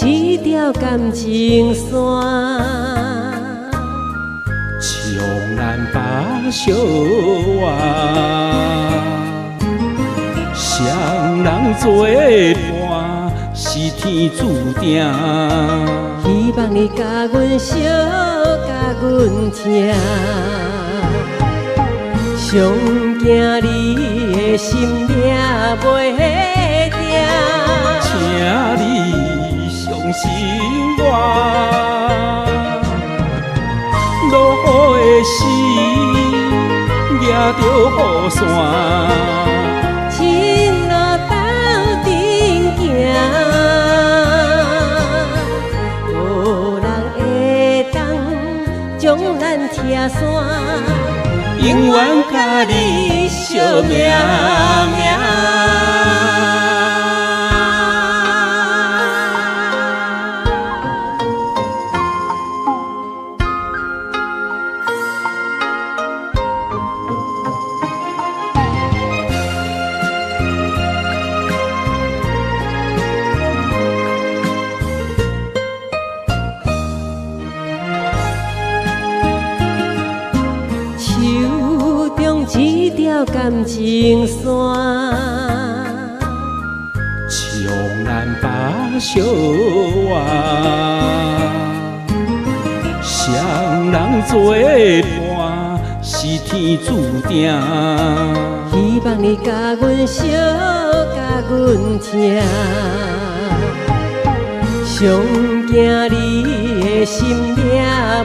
一条感情线，将咱把相偎，双人作伴是天注定。希望你甲阮惜，甲阮疼，上惊你的心命袂定，请你相信我，落雨的时抓着雨伞，亲路斗阵行，无人会当将咱拆散，永远甲你惜命命。手中一条感情线，将咱把相偎，双人作伴是天注定。希望你甲阮惜，甲阮疼，上惊你的心命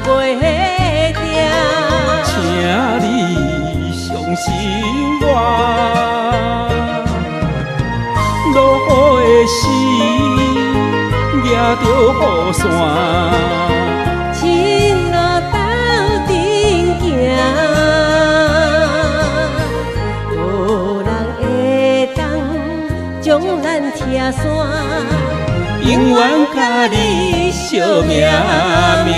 袂定，请你相信我，落雨的时抓着雨伞，亲路斗阵行，无人会当将咱拆散，永远甲你惜命命。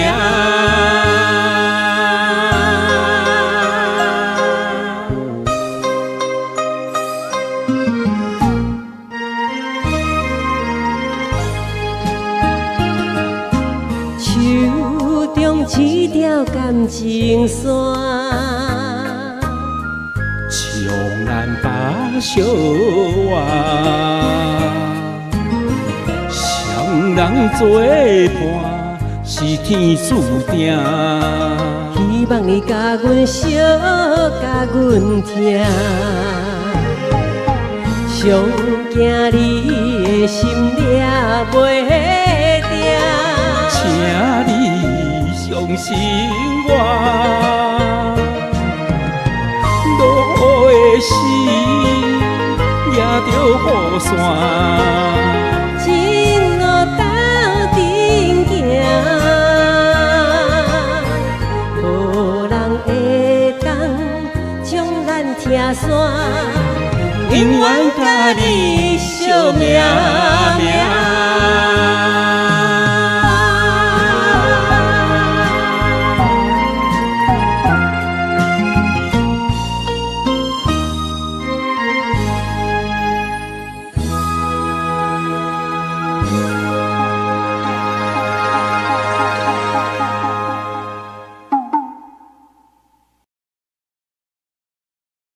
手中一条感情线，将咱把相偎，双人作伴是天注定。希望你甲阮惜，甲阮疼，上惊你的心命袂定，请你相信我，落雨的时抓着雨伞，亲路斗阵行，无人会当将咱拆散，永远甲你惜命命。